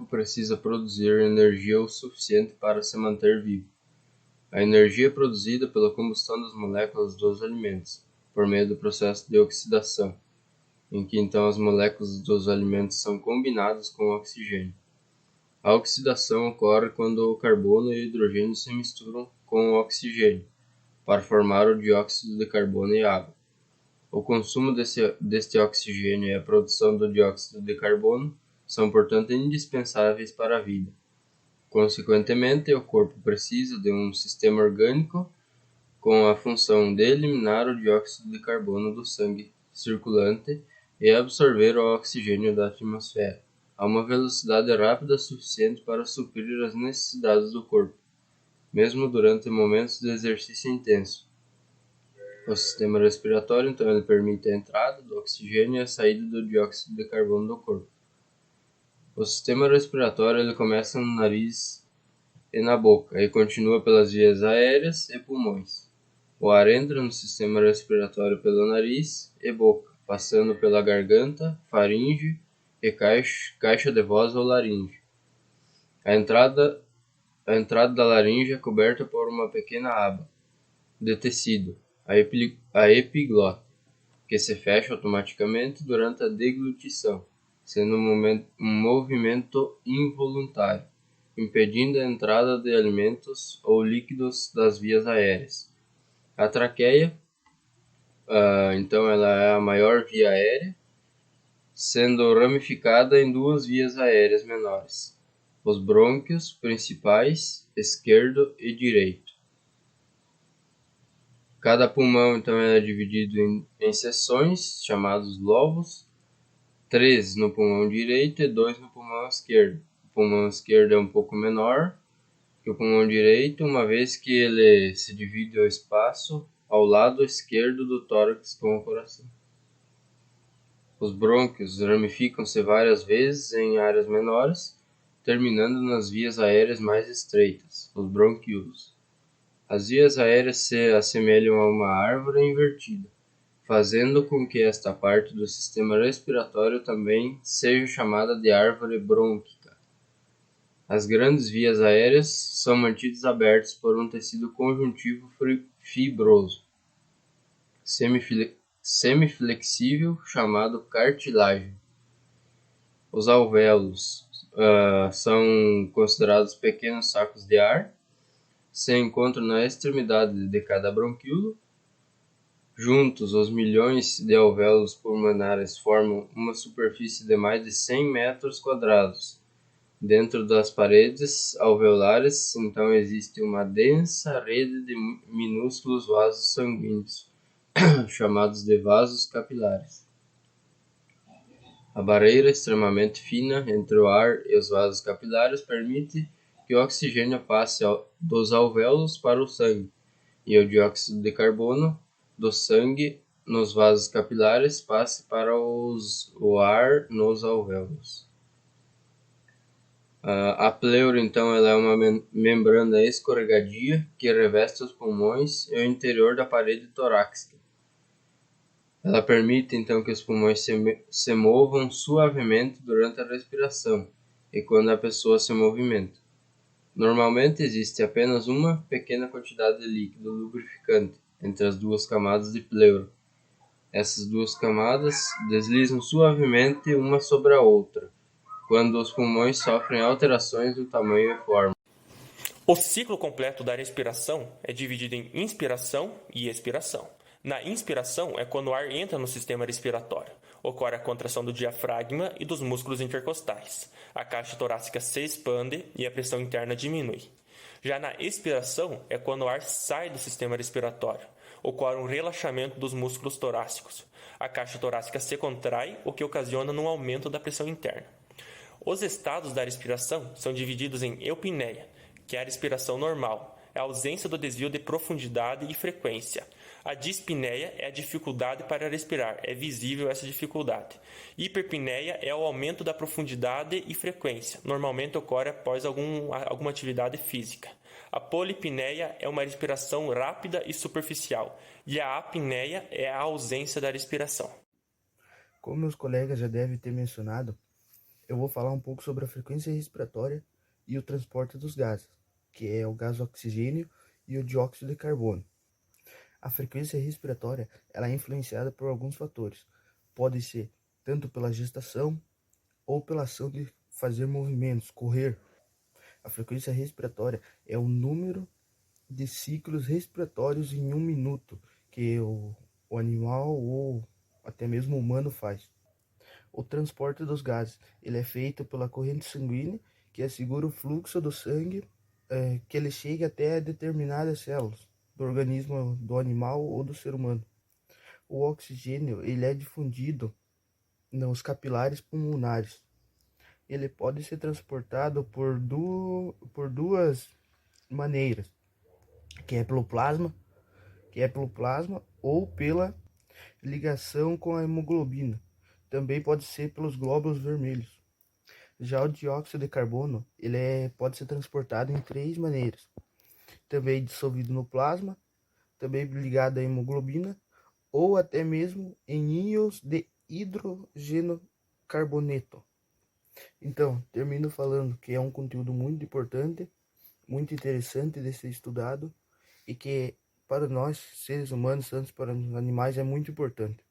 corpo precisa produzir energia o suficiente para se manter vivo. A energia é produzida pela combustão das moléculas dos alimentos, por meio do processo de oxidação, em que então as moléculas dos alimentos são combinadas com o oxigênio. A oxidação ocorre quando o carbono e o hidrogênio se misturam com o oxigênio, para formar o dióxido de carbono e água. O consumo deste oxigênio e a produção do dióxido de carbono são, portanto, indispensáveis para a vida. Consequentemente, o corpo precisa de um sistema orgânico com a função de eliminar o dióxido de carbono do sangue circulante e absorver o oxigênio da atmosfera a uma velocidade rápida suficiente para suprir as necessidades do corpo, mesmo durante momentos de exercício intenso. O sistema respiratório, então, ele permite a entrada do oxigênio e a saída do dióxido de carbono do corpo. O sistema respiratório ele começa no nariz e na boca e continua pelas vias aéreas e pulmões. O ar entra no sistema respiratório pelo nariz e boca, passando pela garganta, faringe e caixa de voz ou laringe. A entrada da laringe é coberta por uma pequena aba de tecido, a epiglote, que se fecha automaticamente durante a deglutição, sendo um movimento involuntário, impedindo a entrada de alimentos ou líquidos das vias aéreas. A traqueia, então, ela é a maior via aérea, sendo ramificada em duas vias aéreas menores, os brônquios principais, esquerdo e direito. Cada pulmão, então, é dividido em seções, chamados lobos, 3 no pulmão direito e 2 no pulmão esquerdo. O pulmão esquerdo é um pouco menor que o pulmão direito, uma vez que ele se divide o espaço ao lado esquerdo do tórax com o coração. Os brônquios ramificam-se várias vezes em áreas menores, terminando nas vias aéreas mais estreitas, os bronquíolos. As vias aéreas se assemelham a uma árvore invertida, fazendo com que esta parte do sistema respiratório também seja chamada de árvore brônquica. As grandes vias aéreas são mantidas abertas por um tecido conjuntivo fibroso, semiflexível, chamado cartilagem. Os alvéolos são considerados pequenos sacos de ar, se encontram na extremidade de cada bronquíolo. Juntos, os milhões de alvéolos pulmonares formam uma superfície de mais de 100 metros quadrados. Dentro das paredes alveolares, então, existe uma densa rede de minúsculos vasos sanguíneos, chamados de vasos capilares. A barreira extremamente fina entre o ar e os vasos capilares permite que o oxigênio passe dos alvéolos para o sangue, e o dióxido de carbono do sangue nos vasos capilares passe para o ar nos alvéolos. A pleura, então, ela é uma membrana escorregadia que reveste os pulmões e o interior da parede torácica. Ela permite, então, que os pulmões se movam suavemente durante a respiração e quando a pessoa se movimenta. Normalmente existe apenas uma pequena quantidade de líquido lubrificante entre as duas camadas de pleura. Essas duas camadas deslizam suavemente uma sobre a outra, quando os pulmões sofrem alterações no tamanho e forma. O ciclo completo da respiração é dividido em inspiração e expiração. Na inspiração é quando o ar entra no sistema respiratório. Ocorre a contração do diafragma e dos músculos intercostais. A caixa torácica se expande e a pressão interna diminui. Já na expiração é quando o ar sai do sistema respiratório. Ocorre um relaxamento dos músculos torácicos. A caixa torácica se contrai, o que ocasiona um aumento da pressão interna. Os estados da respiração são divididos em eupneia, que é a respiração normal, é a ausência do desvio de profundidade e frequência. A dispneia é a dificuldade para respirar, é visível essa dificuldade. Hiperpneia é o aumento da profundidade e frequência, normalmente ocorre após alguma atividade física. A polipneia é uma respiração rápida e superficial, e a apneia é a ausência da respiração. Como meus colegas já devem ter mencionado, eu vou falar um pouco sobre a frequência respiratória e o transporte dos gases, que é o gás oxigênio e o dióxido de carbono. A frequência respiratória ela é influenciada por alguns fatores. Pode ser tanto pela gestação ou pela ação de fazer movimentos, correr. A frequência respiratória é o número de ciclos respiratórios em um minuto que o animal ou até mesmo o humano faz. O transporte dos gases ele é feito pela corrente sanguínea que assegura o fluxo do sangue que ele chegue até determinadas células do organismo do animal ou do ser humano. O oxigênio ele é difundido nos capilares pulmonares. Ele pode ser transportado por duas maneiras, que é pelo plasma, ou pela ligação com a hemoglobina. Também pode ser pelos glóbulos vermelhos. Já o dióxido de carbono, pode ser transportado em três maneiras. Também dissolvido no plasma, também ligado à hemoglobina, ou até mesmo em íons de hidrogênio carboneto. Então, termino falando que é um conteúdo muito importante, muito interessante de ser estudado e que para nós, seres humanos, tanto para os animais, é muito importante.